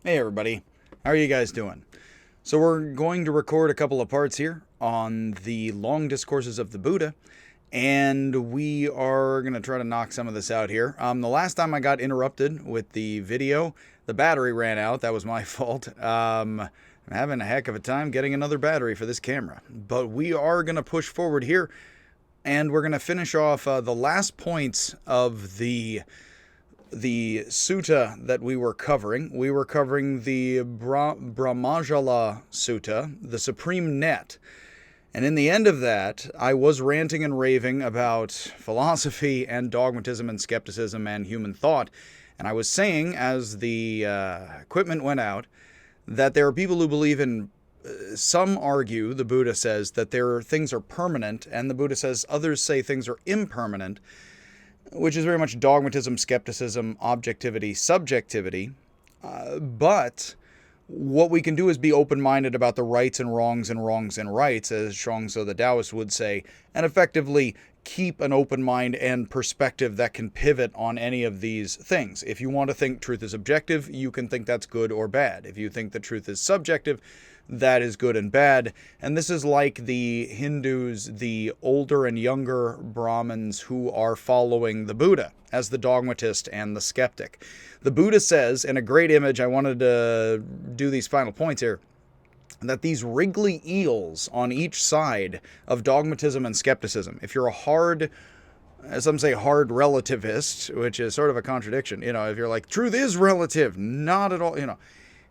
Hey everybody, how are you guys doing? So we're going to record a couple of parts here on the long discourses of the Buddha, and we are going to try to knock some of this out here. The last time I got interrupted with the video, the battery ran out. That was my fault. I'm having a heck of a time getting another battery for this camera, but we are going to push forward here, and we're going to finish off the last points of the sutta that we were covering. We were covering the Brahmajala Sutta, the Supreme Net. And in the end of that, I was ranting and raving about philosophy and dogmatism and skepticism and human thought. And I was saying, as the equipment went out, that there are people who believe in. Some argue, the Buddha says, that things are permanent, and the Buddha says others say things are impermanent, which is very much dogmatism, skepticism, objectivity, subjectivity. But what we can do is be open-minded about the rights and wrongs and rights, as Shuangzi the Taoist would say, and effectively keep an open mind and perspective that can pivot on any of these things. If you want to think truth is objective, you can think that's good or bad. If you think that truth is subjective, that is good and bad. And this is like the Hindus, the older and younger Brahmins who are following the Buddha as the dogmatist and the skeptic. The Buddha says, in a great image, I wanted to do these final points here, that these wriggly eels on each side of dogmatism and skepticism, if you're a hard, as some say, hard relativist, which is sort of a contradiction, if you're like, truth is relative, not at all,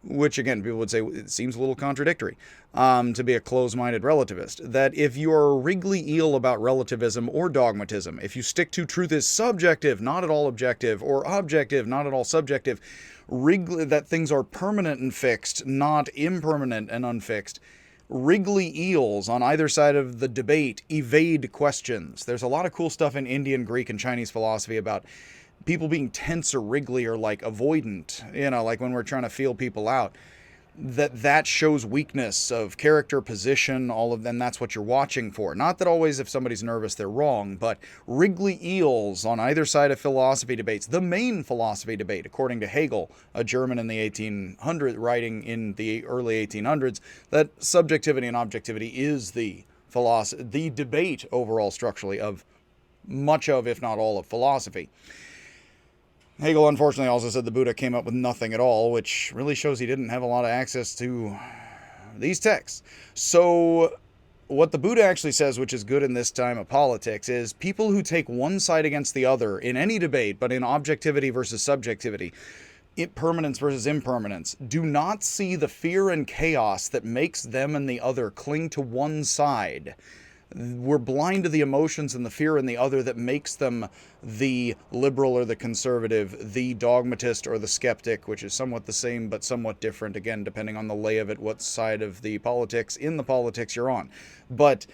which again, people would say it seems a little contradictory to be a closed-minded relativist, that if you're a wriggly eel about relativism or dogmatism, if you stick to truth is subjective, not at all objective, or objective, not at all subjective, that things are permanent and fixed, not impermanent and unfixed, wriggly eels on either side of the debate evade questions. There's a lot of cool stuff in Indian, Greek, and Chinese philosophy about people being tense or wriggly or like avoidant, like when we're trying to feel people out, that shows weakness of character, position, all of them. That's what you're watching for. Not that always if somebody's nervous they're wrong, but wriggly eels on either side of philosophy debates. The main philosophy debate, according to Hegel, a German in the 1800s, writing in the early 1800s, that subjectivity and objectivity is the debate overall structurally of much of, if not all of, philosophy. Hegel, unfortunately, also said the Buddha came up with nothing at all, which really shows he didn't have a lot of access to these texts. So what the Buddha actually says, which is good in this time of politics, is people who take one side against the other in any debate, but in objectivity versus subjectivity, permanence versus impermanence, do not see the fear and chaos that makes them and the other cling to one side. We're blind to the emotions and the fear in the other that makes them the liberal or the conservative, the dogmatist or the skeptic, which is somewhat the same but somewhat different, again, depending on the lay of it, what side of the politics you're on. But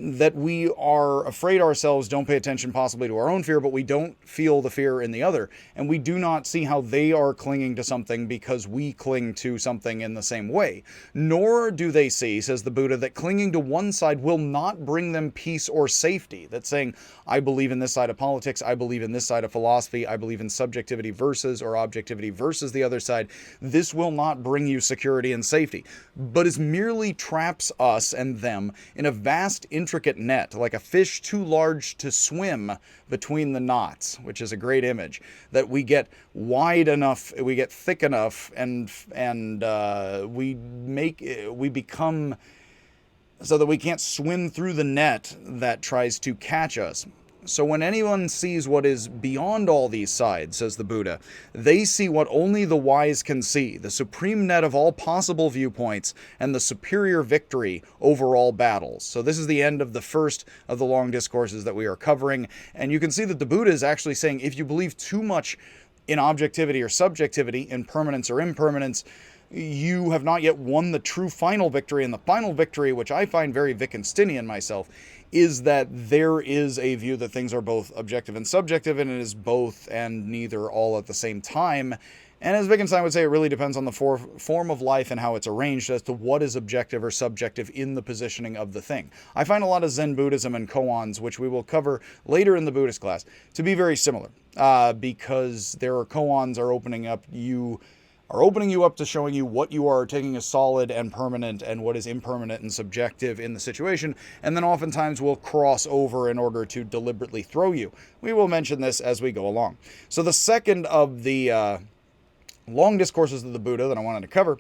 that we are afraid ourselves, don't pay attention possibly to our own fear, but we don't feel the fear in the other. And we do not see how they are clinging to something because we cling to something in the same way. Nor do they see, says the Buddha, that clinging to one side will not bring them peace or safety. That's saying, I believe in this side of politics, I believe in this side of philosophy, I believe in subjectivity versus or objectivity versus the other side. This will not bring you security and safety, but it merely traps us and them in a vast intricate net, like a fish too large to swim between the knots, which is a great image, that we get wide enough, we get thick enough, and we become so that we can't swim through the net that tries to catch us. So when anyone sees what is beyond all these sides, says the Buddha, they see what only the wise can see, the supreme net of all possible viewpoints and the superior victory over all battles. So this is the end of the first of the long discourses that we are covering. And you can see that the Buddha is actually saying if you believe too much in objectivity or subjectivity, in permanence or impermanence, you have not yet won the true final victory. And the final victory, which I find very Wittgensteinian myself, is that there is a view that things are both objective and subjective, and it is both and neither all at the same time. And as Wittgenstein would say, it really depends on the form of life and how it's arranged as to what is objective or subjective in the positioning of the thing. I find a lot of Zen Buddhism and koans, which we will cover later in the Buddhist class, to be very similar, because there are koans are opening up you are opening you up to showing you what you are taking as solid and permanent and what is impermanent and subjective in the situation, and then oftentimes will cross over in order to deliberately throw you. We will mention this as we go along. So the second of the long discourses of the Buddha that I wanted to cover,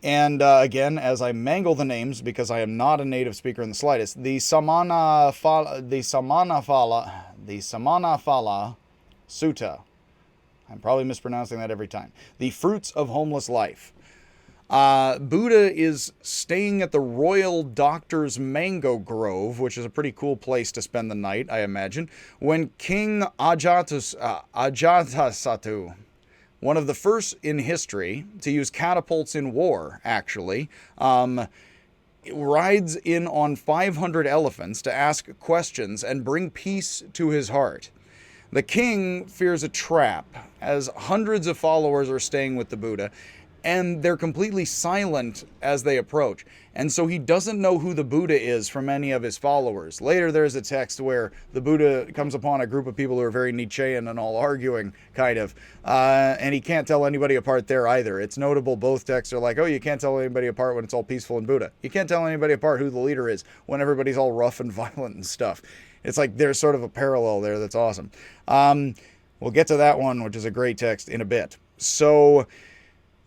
and again, as I mangle the names because I am not a native speaker in the slightest, the Samannaphala Sutta. I'm probably mispronouncing that every time. The Fruits of Homeless Life. Buddha is staying at the Royal Doctor's Mango Grove, which is a pretty cool place to spend the night, I imagine, when King Ajatasattu, one of the first in history to use catapults in war, actually, rides in on 500 elephants to ask questions and bring peace to his heart. The king fears a trap, as hundreds of followers are staying with the Buddha, and they're completely silent as they approach. And so he doesn't know who the Buddha is from any of his followers. Later, there's a text where the Buddha comes upon a group of people who are very Nietzschean and all arguing, kind of. And he can't tell anybody apart there either. It's notable both texts are like, oh, you can't tell anybody apart when it's all peaceful in Buddha. You can't tell anybody apart who the leader is when everybody's all rough and violent and stuff. It's like there's sort of a parallel there that's awesome. We'll get to that one, which is a great text, in a bit. So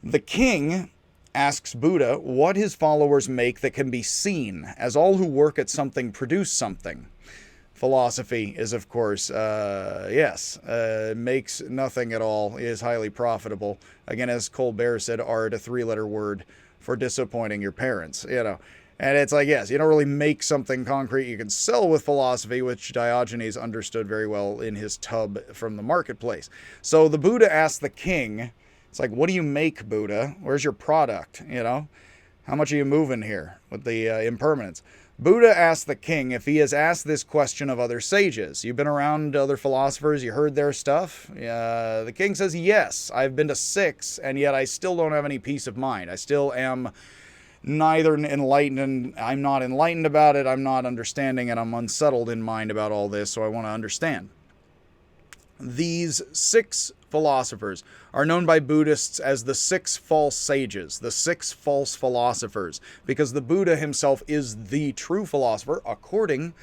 the king asks Buddha what his followers make that can be seen, as all who work at something produce something. Philosophy is, of course, makes nothing at all, is highly profitable. Again, as Colbert said, art, a three-letter word for disappointing your parents, And it's like, yes, you don't really make something concrete you can sell with philosophy, which Diogenes understood very well in his tub from the marketplace. So the Buddha asked the king, it's like, what do you make, Buddha? Where's your product? How much are you moving here with the impermanence? Buddha asked the king if he has asked this question of other sages. You've been around other philosophers, you heard their stuff? The king says, yes, I've been to 6, and yet I still don't have any peace of mind. I still am neither enlightened, and I'm not enlightened about it, I'm not understanding, and I'm unsettled in mind about all this, so I want to understand. These 6 philosophers are known by Buddhists as the 6 false sages, the 6 false philosophers, because the Buddha himself is the true philosopher, according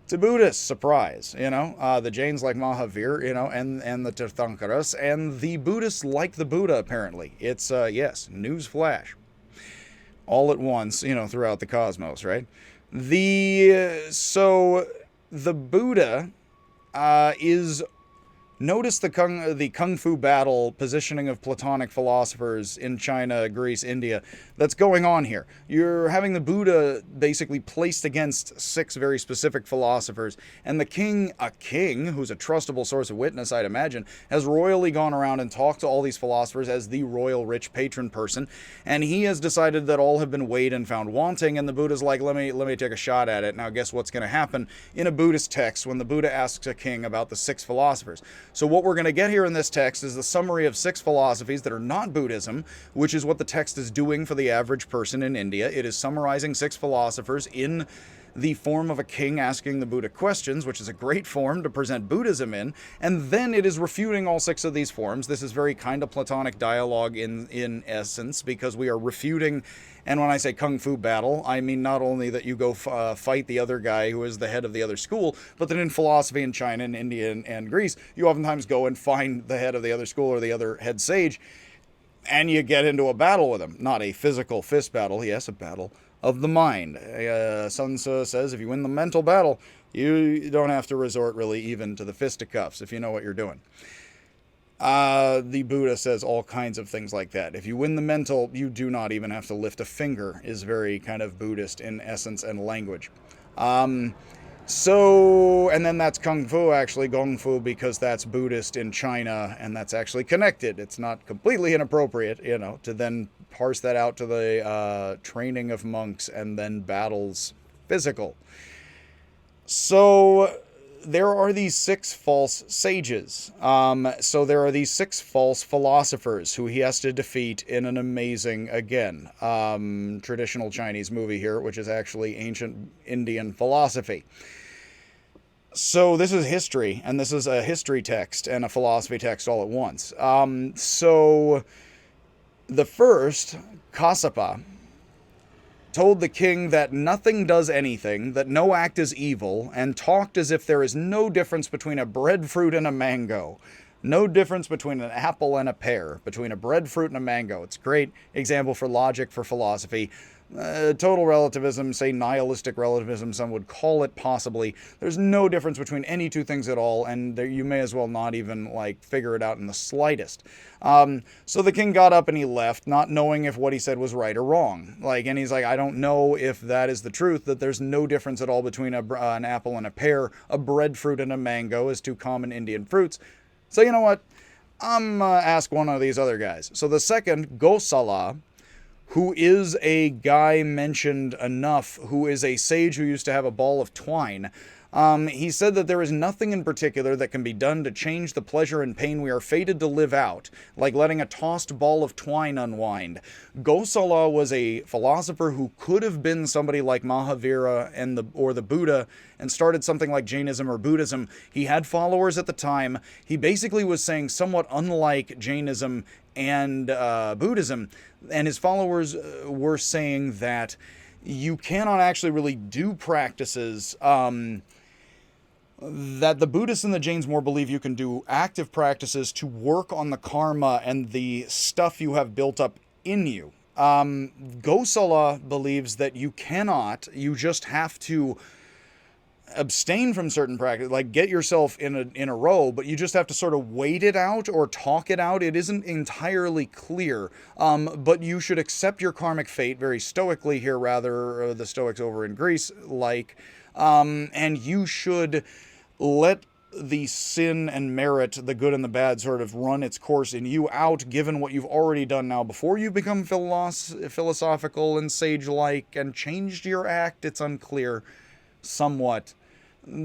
to Buddhists. Surprise, the Jains like Mahavir, and the Tirthankaras, and the Buddhists like the Buddha, apparently. It's, news flash. All at once, throughout the cosmos, right? So the Buddha is... Notice the Kung Fu battle positioning of Platonic philosophers in China, Greece, India that's going on here. You're having the Buddha basically placed against 6 very specific philosophers, and the king, a king who's a trustable source of witness, I'd imagine, has royally gone around and talked to all these philosophers as the royal rich patron person, and he has decided that all have been weighed and found wanting, and the Buddha's like, let me take a shot at it. Now guess what's going to happen in a Buddhist text when the Buddha asks a king about the 6 philosophers. So what we're going to get here in this text is the summary of 6 philosophies that are not Buddhism, which is what the text is doing for the average person in India. It is summarizing 6 philosophers in the form of a king asking the Buddha questions, which is a great form to present Buddhism in, and then it is refuting all 6 of these forms. This is very kind of Platonic dialogue in essence, because we are refuting. And when I say Kung Fu battle, I mean not only that you go fight the other guy who is the head of the other school, but that in philosophy in China and India and Greece, you oftentimes go and find the head of the other school or the other head sage, and you get into a battle with him. Not a physical fist battle, yes, a battle of the mind. Sun Tzu says if you win the mental battle, you don't have to resort really even to the fisticuffs if you know what you're doing. The Buddha says all kinds of things like that. If you win the mental, you do not even have to lift a finger, is very kind of Buddhist in essence and language. And then that's Kung Fu, actually, Gong Fu, because that's Buddhist in China, and that's actually connected. It's not completely inappropriate, to then parse that out to the training of monks and then battles physical. So there are these 6 false sages. So there are these 6 false philosophers who he has to defeat in an amazing, again, traditional Chinese movie here, which is actually ancient Indian philosophy. So this is history, and this is a history text and a philosophy text all at once. So The first, Kassapa, told the king that nothing does anything, that no act is evil, and talked as if there is no difference between a breadfruit and a mango. No difference between an apple and a pear, between a breadfruit and a mango. It's a great example for logic, for philosophy. Total relativism, say nihilistic relativism, some would call it possibly. There's no difference between any two things at all, and there, you may as well not even figure it out in the slightest. So the king got up and he left, not knowing if what he said was right or wrong. And he's like, I don't know if that is the truth, that there's no difference at all between an apple and a pear, a breadfruit and a mango as two common Indian fruits. So you know what? I'm gonna ask one of these other guys. So the second, Gosala, who is a guy mentioned enough, who is a sage who used to have a ball of twine. He said that there is nothing in particular that can be done to change the pleasure and pain we are fated to live out, like letting a tossed ball of twine unwind. Gosala was a philosopher who could have been somebody like Mahavira or the Buddha and started something like Jainism or Buddhism. He had followers at the time. He basically was saying somewhat unlike Jainism and Buddhism, and his followers were saying that you cannot actually really do practices that the Buddhists and the Jains more believe you can do active practices to work on the karma and the stuff you have built up in you. Gosala believes that you cannot, you just have to abstain from certain practice, get yourself in a row, but you just have to sort of wait it out or talk it out. It isn't entirely clear, but you should accept your karmic fate very stoically here, rather, the Stoics over in Greece, and you should let the sin and merit, the good and the bad, sort of run its course in you out, given what you've already done now. Before you become philosophical and sage-like and changed your act, it's unclear somewhat,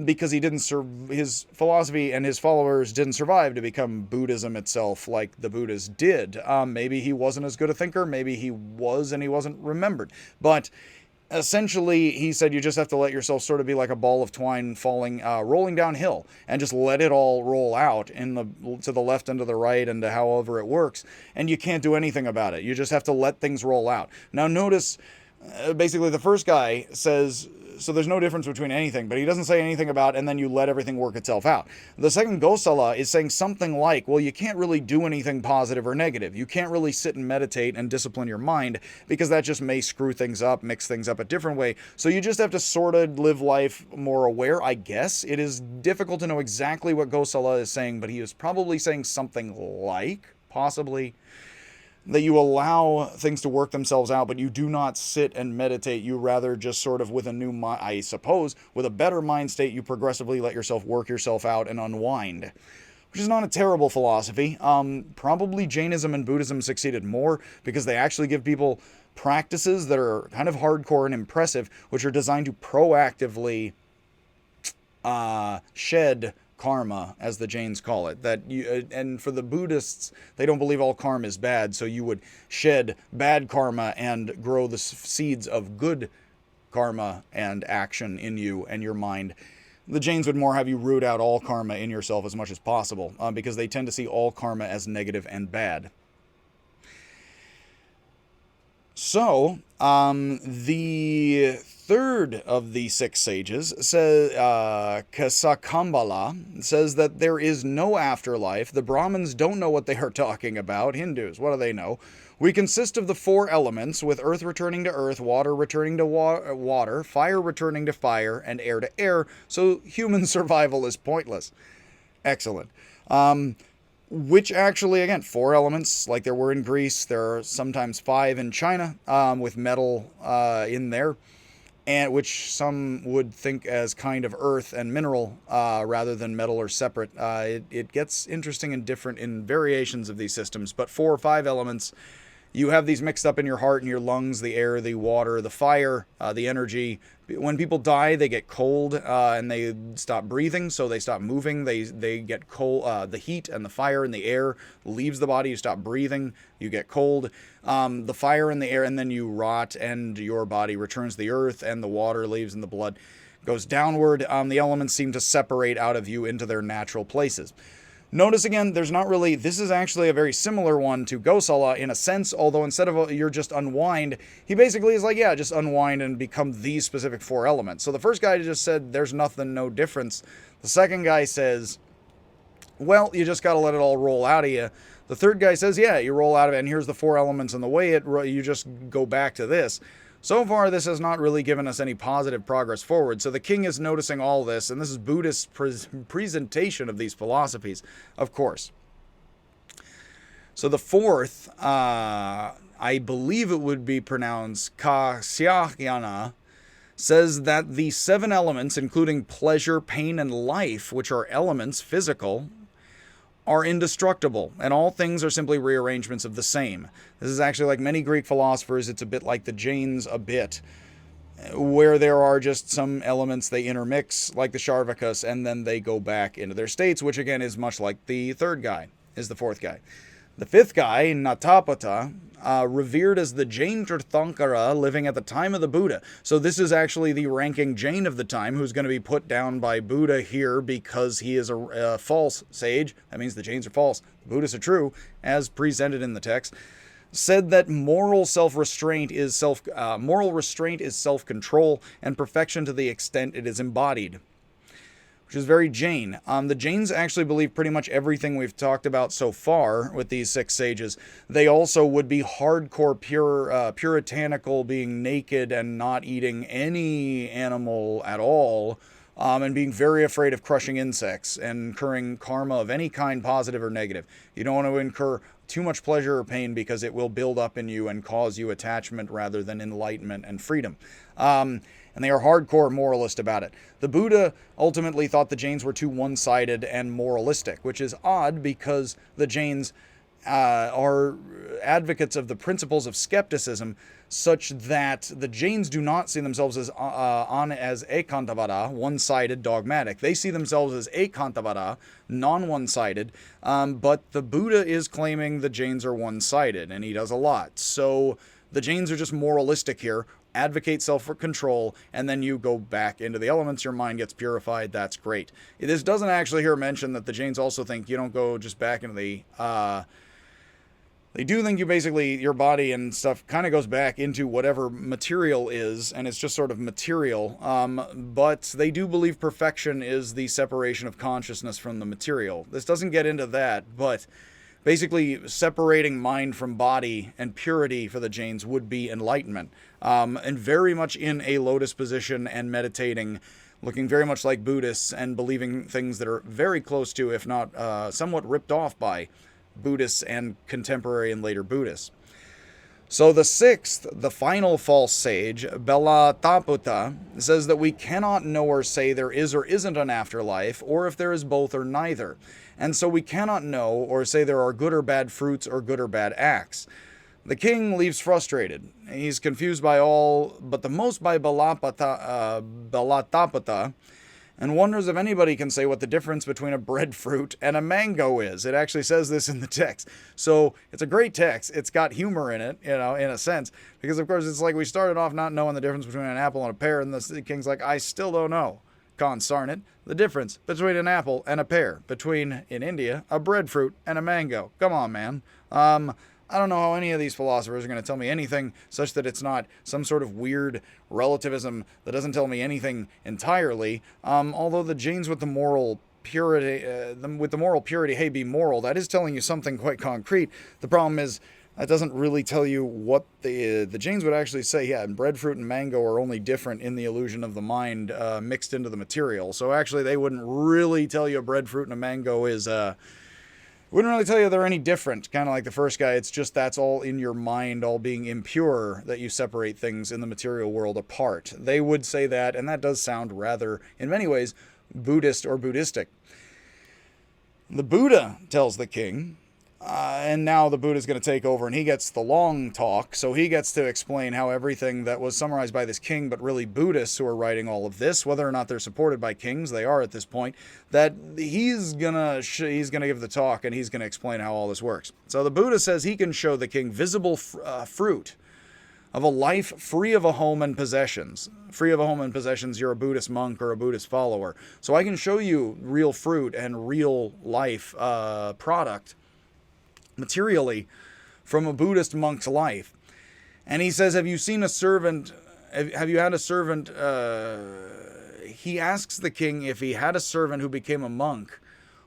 because he didn't his philosophy and his followers didn't survive to become Buddhism itself like the Buddhas did. Maybe he wasn't as good a thinker, maybe he was and he wasn't remembered. But essentially, he said you just have to let yourself sort of be like a ball of twine rolling downhill, and just let it all roll out to the left and to the right and to however it works, and you can't do anything about it. You just have to let things roll out. Now notice, basically the first guy says, so there's no difference between anything, but he doesn't say anything about, and then you let everything work itself out. The second Gosala is saying something like, well, you can't really do anything positive or negative. You can't really sit and meditate and discipline your mind, because that just may screw things up, mix things up a different way. So you just have to sort of live life more aware, I guess. It is difficult to know exactly what Gosala is saying, but he is probably saying something like, possibly, that you allow things to work themselves out, but you do not sit and meditate. You rather just sort of with a new mind, I suppose, with a better mind state, you progressively let yourself work yourself out and unwind. Which is not a terrible philosophy. Probably Jainism and Buddhism succeeded more because they actually give people practices that are kind of hardcore and impressive, which are designed to proactively shed karma, as the Jains call it. And for the Buddhists, they don't believe all karma is bad, so you would shed bad karma and grow the seeds of good karma and action in you and your mind. The Jains would more have you root out all karma in yourself as much as possible, because they tend to see all karma as negative and bad. So, the third of the six sages, Kasakambala, says that there is no afterlife. The Brahmins don't know what they are talking about. Hindus, what do they know? We consist of the four elements, with earth returning to earth, water returning to water, fire returning to fire, and air to air, so human survival is pointless. Excellent. Which actually, again, four elements, like there were in Greece. There are sometimes five in China, with metal in there, and which some would think as kind of earth and mineral rather than metal or separate. It gets interesting and different in variations of these systems, but 4 or 5 elements. You have these mixed up in your heart and your lungs, the air, the water, the fire, the energy. When people die, they get cold and they stop breathing, so they stop moving. They get cold. The heat and the fire and the air leaves the body. You stop breathing. You get cold. The fire and the air, and then you rot, and your body returns to the earth, and the water leaves, and the blood goes downward. The elements seem to separate out of you into their natural places. Notice again, there's not really, this is actually a very similar one to Gosala in a sense, although instead of you're just unwind, he basically is like, yeah, just unwind and become these specific 4 elements. So the first guy just said, there's nothing, no difference. The second guy says, well, you just got to let it all roll out of you. The third guy says, yeah, you roll out of it, and here's the 4 elements, and the way you just go back to this. So far, this has not really given us any positive progress forward. So the king is noticing all this, and this is Buddhist presentation of these philosophies, of course. So the fourth, I believe it would be pronounced Kasyahyana, says that the 7 elements, including pleasure, pain, and life, which are elements, physical, are indestructible, and all things are simply rearrangements of the same. This is actually like many Greek philosophers, it's a bit like the Jains a bit, where there are just some elements they intermix, like the Sharvakas, and then they go back into their states, which again is much like the third guy, is the fourth guy. The fifth guy, Natapata, revered as the Jain Tirthankara living at the time of the Buddha. So this is actually the ranking Jain of the time who's going to be put down by Buddha here because he is a false sage. That means the Jains are false. The Buddhists are true, as presented in the text. Said that moral restraint is self-control and perfection to the extent it is embodied, which is very Jain. The Jains actually believe pretty much everything we've talked about so far with these 6 sages. They also would be hardcore puritanical, being naked and not eating any animal at all, and being very afraid of crushing insects and incurring karma of any kind, positive or negative. You don't want to incur too much pleasure or pain because it will build up in you and cause you attachment rather than enlightenment and freedom. And they are hardcore moralist about it. The Buddha ultimately thought the Jains were too one-sided and moralistic, which is odd because the Jains are advocates of the principles of skepticism, such that the Jains do not see themselves as ekantavada, one-sided, dogmatic. They see themselves as ekantavada, non-one-sided, but the Buddha is claiming the Jains are one-sided, and he does a lot. So the Jains are just moralistic here, advocate self-control, and then you go back into the elements, your mind gets purified, that's great. This doesn't actually here mention that the Jains also think you don't go just back into the... They do think you basically, your body and stuff kind of goes back into whatever material is, and it's just sort of material, but they do believe perfection is the separation of consciousness from the material. This doesn't get into that, but basically separating mind from body and purity for the Jains would be enlightenment, and very much in a lotus position and meditating, looking very much like Buddhists and believing things that are very close to, if not somewhat ripped off by, Buddhists and contemporary and later Buddhists. So the sixth, the final false sage, Belataputa, says that we cannot know or say there is or isn't an afterlife, or if there is both or neither. And so we cannot know or say there are good or bad fruits or good or bad acts. The king leaves frustrated. He's confused by all, but the most by Belataputa, and wonders if anybody can say what the difference between a breadfruit and a mango is. It actually says this in the text. So it's a great text. It's got humor in it, in a sense, because of course it's like we started off not knowing the difference between an apple and a pear, and the king's like, I still don't know, consarn it, the difference between an apple and a pear, between, in India, a breadfruit and a mango. Come on, man. I don't know how any of these philosophers are going to tell me anything such that it's not some sort of weird relativism that doesn't tell me anything entirely. Although the Jains with the moral purity, hey, be moral, that is telling you something quite concrete. The problem is that doesn't really tell you what the Jains would actually say. Yeah, and breadfruit and mango are only different in the illusion of the mind mixed into the material. So actually, they wouldn't really tell you a breadfruit and a mango is. Wouldn't really tell you they're any different, kind of like the first guy. It's just that's all in your mind, all being impure, that you separate things in the material world apart. They would say that, and that does sound rather, in many ways, Buddhist or Buddhistic. The Buddha tells the king, and now the Buddha's going to take over, and he gets the long talk, so he gets to explain how everything that was summarized by this king, but really Buddhists who are writing all of this, whether or not they're supported by kings, they are at this point, that he's gonna give the talk, and he's gonna explain how all this works. So the Buddha says he can show the king visible fruit of a life free of a home and possessions. Free of a home and possessions, you're a Buddhist monk or a Buddhist follower. So I can show you real fruit and real life product materially from a Buddhist monk's life. And he says, have you seen a servant, have you had a servant, he asks the king if he had a servant who became a monk,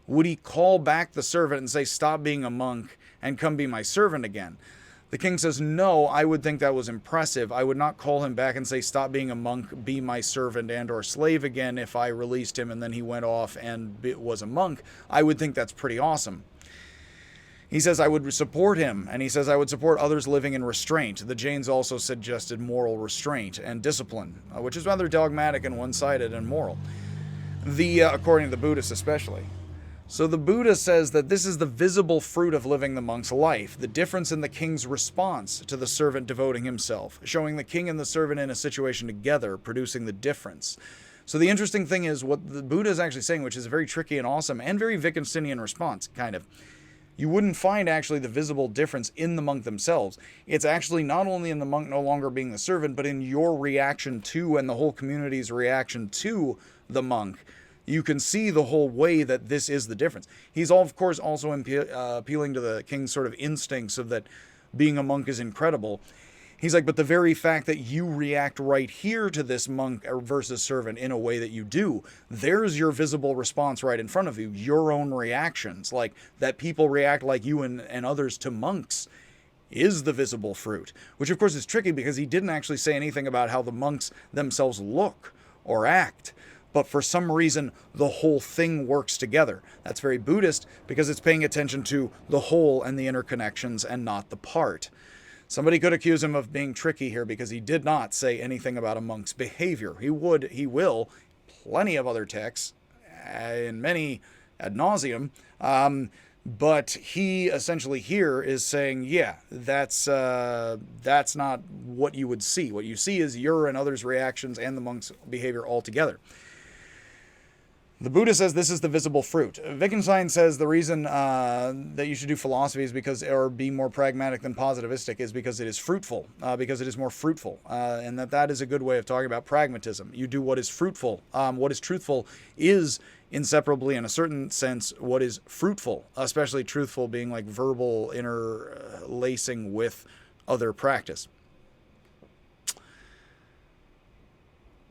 would he call back the servant and say, stop being a monk and come be my servant again? The king says, no, I would think that was impressive. I would not call him back and say, stop being a monk, be my servant and or slave again if I released him and then he went off and was a monk. I would think that's pretty awesome. He says, I would support him, and he says, I would support others living in restraint. The Jains also suggested moral restraint and discipline, which is rather dogmatic and one-sided and moral, according to the Buddhists especially. So the Buddha says that this is the visible fruit of living the monk's life, the difference in the king's response to the servant devoting himself, showing the king and the servant in a situation together, producing the difference. So the interesting thing is what the Buddha is actually saying, which is a very tricky and awesome and very Wittgensteinian response, kind of. You wouldn't find actually the visible difference in the monk themselves. It's actually not only in the monk no longer being the servant, but in your reaction to and the whole community's reaction to the monk. You can see the whole way that this is the difference. He's, of course, also appealing to the king's sort of instincts of that being a monk is incredible. He's like, but the very fact that you react right here to this monk versus servant in a way that you do, there's your visible response right in front of you, your own reactions, like that people react like you and others to monks is the visible fruit, which of course is tricky because he didn't actually say anything about how the monks themselves look or act. But for some reason, the whole thing works together. That's very Buddhist because it's paying attention to the whole and the interconnections and not the part. Somebody could accuse him of being tricky here because he did not say anything about a monk's behavior. He will, plenty of other texts, and many ad nauseum, but he essentially here is saying, yeah, that's not what you would see. What you see is your and others' reactions and the monk's behavior all together. The Buddha says this is the visible fruit. Wittgenstein says the reason that you should do philosophy is because, or be more pragmatic than positivistic, is because it is fruitful, because it is more fruitful, and that is a good way of talking about pragmatism. You do what is fruitful. What is truthful is inseparably, in a certain sense, what is fruitful, especially truthful being like verbal interlacing with other practice.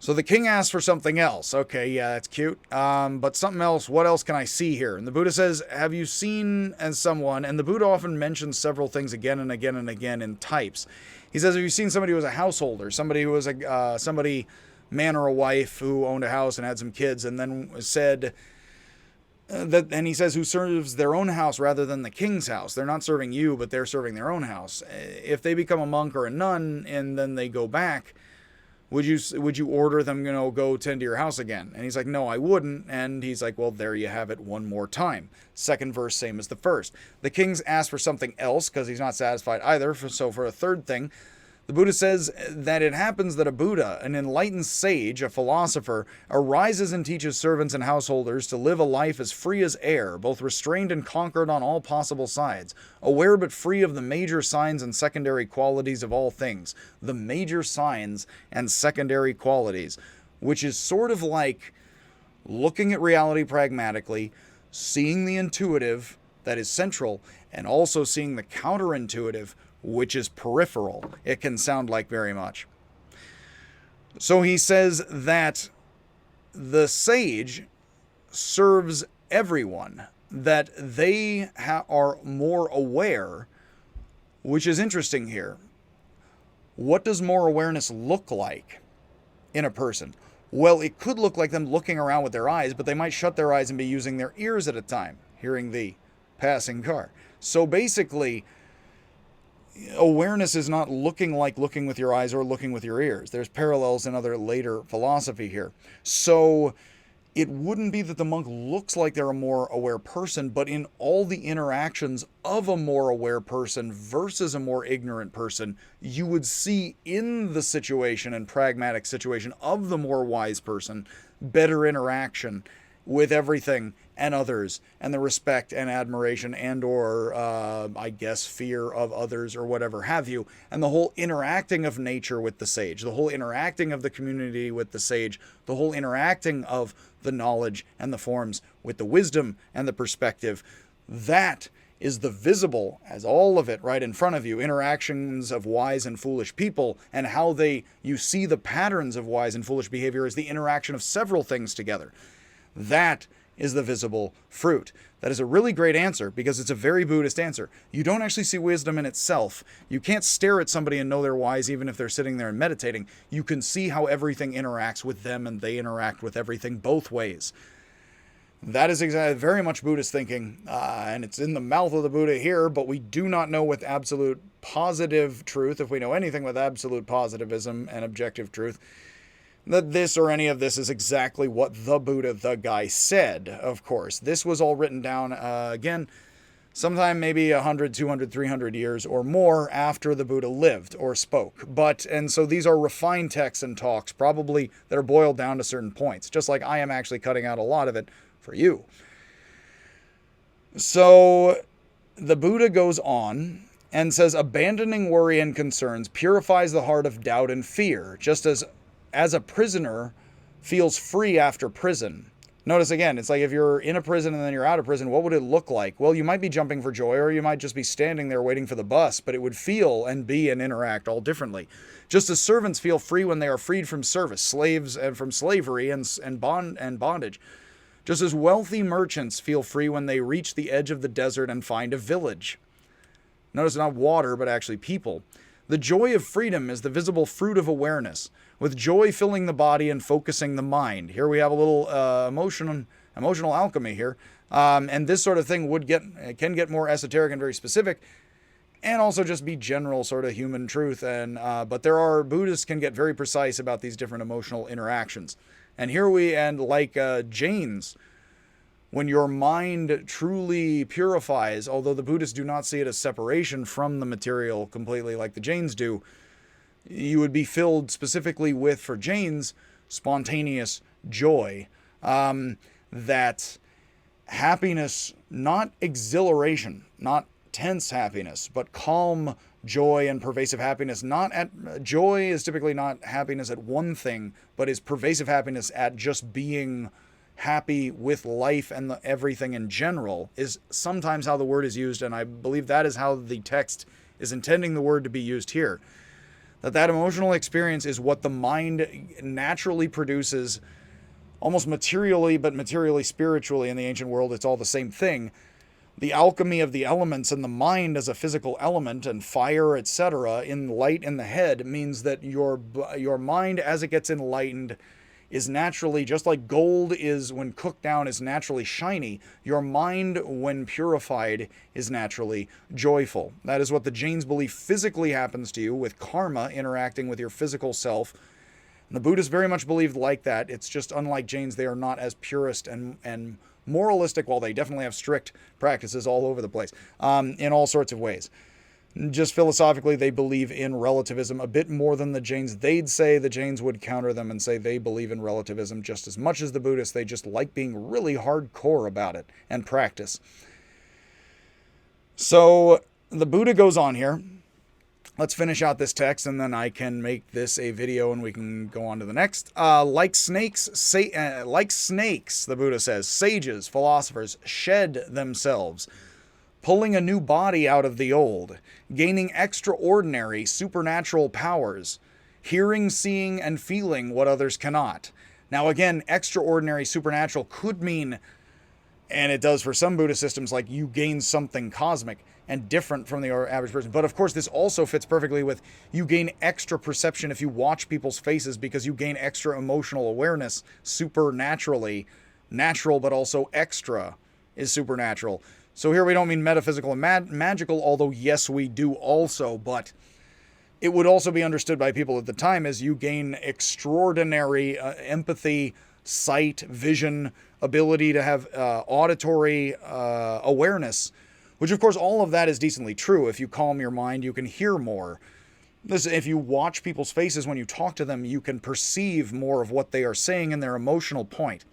So the king asks for something else. Okay, yeah, that's cute. But something else, what else can I see here? And the Buddha says, have you seen as someone, and the Buddha often mentions several things again and again and again in types. He says, have you seen somebody who was a householder, somebody who was somebody, man or a wife, who owned a house and had some kids, and then said, and he says, who serves their own house rather than the king's house. They're not serving you, but they're serving their own house. If they become a monk or a nun, and then they go back, would you order them, go tend to your house again? And he's like, no, I wouldn't. And he's like, well, there you have it one more time. Second verse, same as the first. The king's asked for something else because he's not satisfied either. So for a third thing, the Buddha says that it happens that a Buddha, an enlightened sage, a philosopher, arises and teaches servants and householders to live a life as free as air, both restrained and conquered on all possible sides, aware but free of the major signs and secondary qualities of all things. The major signs and secondary qualities, which is sort of like looking at reality pragmatically, seeing the intuitive that is central, and also seeing the counterintuitive, which is peripheral. It can sound like very much. So he says that the sage serves everyone, that they are more aware, which is interesting here. What does more awareness look like in a person? Well, it could look like them looking around with their eyes, but they might shut their eyes and be using their ears at a time, hearing the passing car. So basically, awareness is not looking like looking with your eyes or looking with your ears. There's parallels in other later philosophy here. So it wouldn't be that the monk looks like they're a more aware person, but in all the interactions of a more aware person versus a more ignorant person, you would see in the situation and pragmatic situation of the more wise person better interaction with everything and others, and the respect and admiration and or I guess fear of others or whatever have you, and the whole interacting of nature with the sage, the whole interacting of the community with the sage, the whole interacting of the knowledge and the forms with the wisdom and the perspective. That is the visible, as all of it right in front of you, interactions of wise and foolish people, and how you see the patterns of wise and foolish behavior as the interaction of several things together. That is the visible fruit. That is a really great answer, because it's a very Buddhist answer. You don't actually see wisdom in itself. You can't stare at somebody and know they're wise even if they're sitting there and meditating. You can see how everything interacts with them, and they interact with everything both ways. That is exactly very much Buddhist thinking, and it's in the mouth of the Buddha here, but we do not know with absolute positive truth, if we know anything with absolute positivism and objective truth, that this or any of this is exactly what the Buddha, the guy, said, of course. This was all written down, again, sometime maybe 100, 200, 300 years or more after the Buddha lived or spoke. And so these are refined texts and talks, probably, that are boiled down to certain points, just like I am actually cutting out a lot of it for you. So the Buddha goes on and says, abandoning worry and concerns purifies the heart of doubt and fear, just as a prisoner feels free after prison. Notice again, it's like if you're in a prison and then you're out of prison, what would it look like? Well, you might be jumping for joy, or you might just be standing there waiting for the bus, but it would feel and be and interact all differently. Just as servants feel free when they are freed from service, slaves and from slavery and bondage. Just as wealthy merchants feel free when they reach the edge of the desert and find a village. Notice not water, but actually people. The joy of freedom is the visible fruit of awareness, with joy filling the body and focusing the mind. Here we have a little emotional alchemy here. And this sort of thing can get more esoteric and very specific, and also just be general sort of human truth. But Buddhists can get very precise about these different emotional interactions. And here like Jains, when your mind truly purifies, although the Buddhists do not see it as separation from the material completely like the Jains do, you would be filled specifically with, for Jains, spontaneous joy. That happiness, not exhilaration, not tense happiness, but calm joy and pervasive happiness. Joy is typically not happiness at one thing, but is pervasive happiness at just being happy with life and everything in general, is sometimes how the word is used, and I believe that is how the text is intending the word to be used here. That emotional experience is what the mind naturally produces, almost materially, but materially spiritually. In the ancient world, it's all the same thing. The alchemy of the elements and the mind as a physical element, and fire, etc., in light in the head, means that your mind, as it gets enlightened, is naturally, just like gold is, when cooked down, is naturally shiny, your mind, when purified, is naturally joyful. That is what the Jains believe physically happens to you, with karma interacting with your physical self. And the Buddhists very much believed like that. It's just, unlike Jains, they are not as purist and moralistic, while they definitely have strict practices all over the place, in all sorts of ways. Just philosophically, they believe in relativism a bit more than the Jains. They'd say the Jains would counter them and say they believe in relativism just as much as the Buddhists. They just like being really hardcore about it and practice. So the Buddha goes on here. Let's finish out this text, and then I can make this a video and we can go on to the next. Like snakes, the Buddha says, sages, philosophers, shed themselves, pulling a new body out of the old, gaining extraordinary supernatural powers, hearing, seeing, and feeling what others cannot. Now again, extraordinary supernatural could mean, and it does for some Buddhist systems, like you gain something cosmic and different from the average person. But of course, this also fits perfectly with you gain extra perception if you watch people's faces, because you gain extra emotional awareness supernaturally. Natural, but also extra is supernatural. So here we don't mean metaphysical and magical, although yes, we do also, but it would also be understood by people at the time as you gain extraordinary empathy, sight, vision, ability to have auditory awareness, which of course all of that is decently true. If you calm your mind, you can hear more. If you watch people's faces when you talk to them, you can perceive more of what they are saying in their emotional point.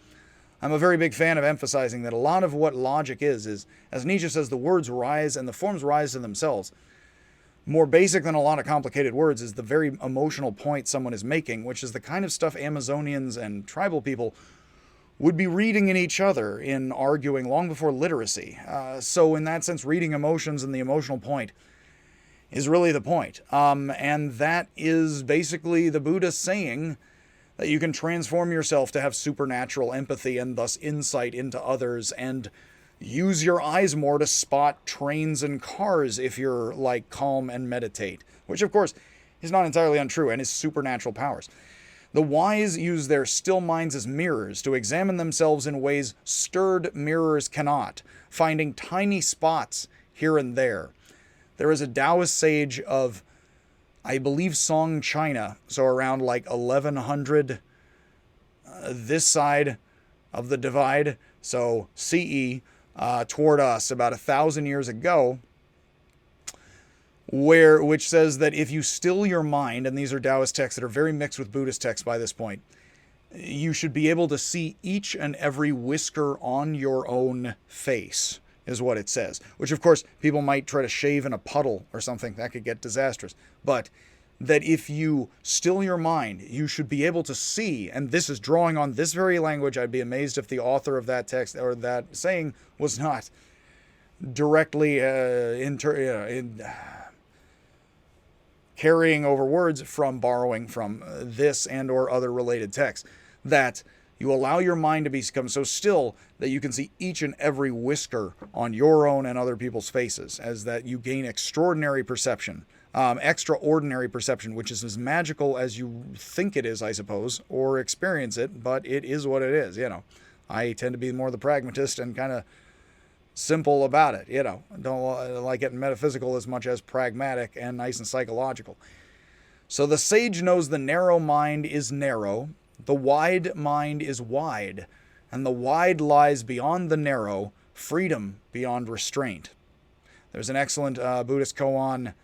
I'm a very big fan of emphasizing that a lot of what logic is, as Nietzsche says, the words rise and the forms rise to themselves. More basic than a lot of complicated words is the very emotional point someone is making, which is the kind of stuff Amazonians and tribal people would be reading in each other in arguing long before literacy. So in that sense, reading emotions and the emotional point is really the point. And that is basically the Buddha saying that you can transform yourself to have supernatural empathy and thus insight into others, and use your eyes more to spot trains and cars if you're like calm and meditate, which of course is not entirely untrue and is supernatural powers. The wise use their still minds as mirrors to examine themselves in ways stirred mirrors cannot, finding tiny spots here and there. There is a Taoist sage of, I believe, Song, China, so around like 1100 this side of the divide, so CE, toward us about 1,000 years ago, which says that if you still your mind, and these are Taoist texts that are very mixed with Buddhist texts by this point, you should be able to see each and every whisker on your own face, is what it says. Which, of course, people might try to shave in a puddle or something. That could get disastrous. But that if you still your mind, you should be able to see, and this is drawing on this very language. I'd be amazed if the author of that text or that saying was not directly carrying over words from borrowing from this and or other related texts, that you allow your mind to become so still that you can see each and every whisker on your own and other people's faces, as that you gain extraordinary perception. Extraordinary perception, which is as magical as you think it is, I suppose, or experience it, but it is what it is, I tend to be more the pragmatist and kind of simple about it, Don't like it metaphysical as much as pragmatic and nice and psychological. So the sage knows the narrow mind is narrow, the wide mind is wide, and the wide lies beyond the narrow, freedom beyond restraint. There's an excellent Buddhist koan,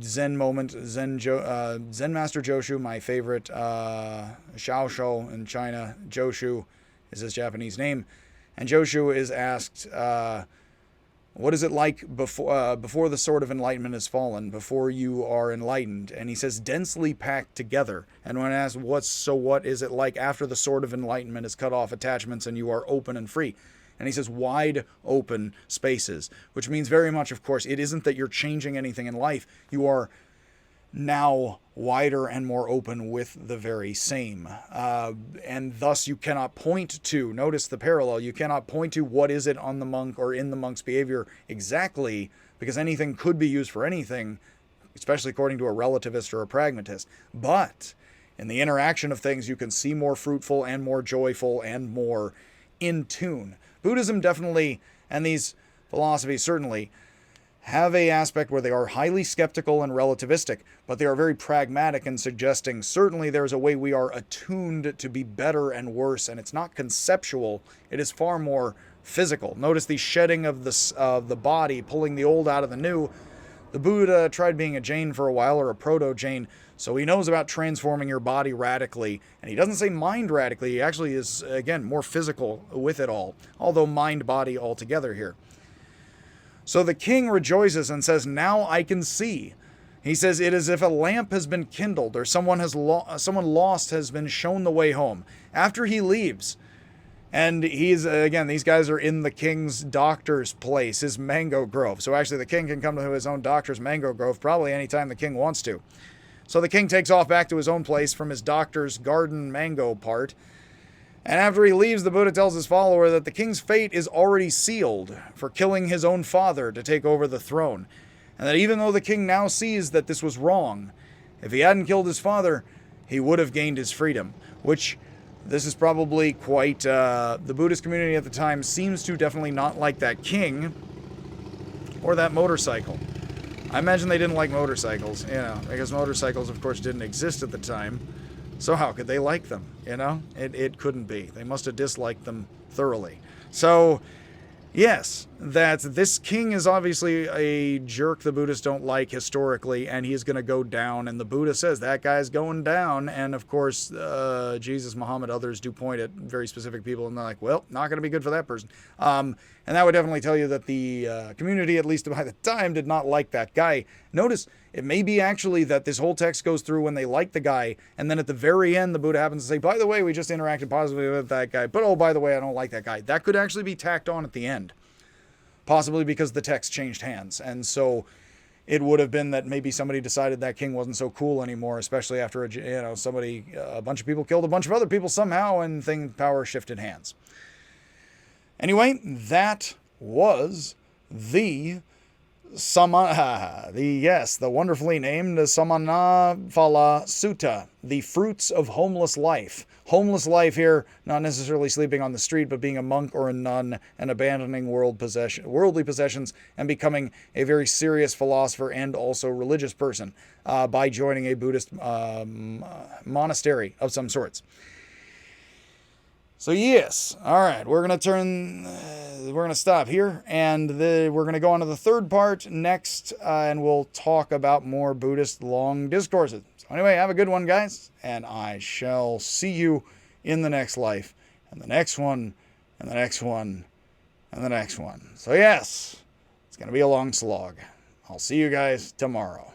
Zen moment, Zen Master Joshu, my favorite, Shaosho in China. Joshu is his Japanese name. And Joshu is asked, what is it like before the sword of enlightenment has fallen, before you are enlightened? And he says, densely packed together. And when asked, what is it like after the sword of enlightenment has cut off attachments and you are open and free? And he says wide open spaces, which means very much, of course, it isn't that you're changing anything in life. You are now wider and more open with the very same. And thus you cannot point to, notice the parallel, you cannot point to what is it on the monk or in the monk's behavior exactly, because anything could be used for anything, especially according to a relativist or a pragmatist. But in the interaction of things, you can see more fruitful and more joyful and more in tune. Buddhism definitely, and these philosophies certainly, have an aspect where they are highly skeptical and relativistic, but they are very pragmatic in suggesting certainly there's a way we are attuned to be better and worse, and it's not conceptual, it is far more physical. Notice the shedding of the body, pulling the old out of the new. The Buddha tried being a Jain for a while, or a proto-Jain, so he knows about transforming your body radically. And he doesn't say mind radically, he actually is, again, more physical with it all, although mind-body altogether here. So the king rejoices and says, now I can see. He says, it is as if a lamp has been kindled, or someone lost has been shown the way home. After he leaves, and he's, again, these guys are in the king's doctor's place, his mango grove. So actually the king can come to his own doctor's mango grove probably anytime the king wants to. So the king takes off back to his own place from his doctor's garden mango part. And after he leaves, the Buddha tells his follower that the king's fate is already sealed for killing his own father to take over the throne. And that even though the king now sees that this was wrong, if he hadn't killed his father, he would have gained his freedom. Which, this is probably quite, the Buddhist community at the time seems to definitely not like that king or that motorcycle. I imagine they didn't like motorcycles, because motorcycles, of course, didn't exist at the time. So how could they like them, It couldn't be. They must have disliked them thoroughly. So, yes, that this king is obviously a jerk the Buddhists don't like historically, and he's going to go down. And the Buddha says that guy's going down. And of course, Jesus, Muhammad, others do point at very specific people, and they're like, well, not going to be good for that person. And that would definitely tell you that the community, at least by the time, did not like that guy. Notice, it may be actually that this whole text goes through when they like the guy, and then at the very end, the Buddha happens to say, by the way, we just interacted positively with that guy, but oh, by the way, I don't like that guy. That could actually be tacked on at the end. Possibly because the text changed hands. And so it would have been that maybe somebody decided that king wasn't so cool anymore, especially after a bunch of people killed a bunch of other people somehow, and power shifted hands. Anyway, that was the the wonderfully named Samannaphala Sutta, the fruits of homeless life. Homeless life here, not necessarily sleeping on the street, but being a monk or a nun and abandoning worldly possessions and becoming a very serious philosopher and also religious person by joining a Buddhist monastery of some sorts. So yes, all right, we're going to stop here, and we're going to go on to the third part next, and we'll talk about more Buddhist long discourses. So anyway, have a good one, guys, and I shall see you in the next life, and the next one, and the next one, and the next one. So yes, it's going to be a long slog. I'll see you guys tomorrow.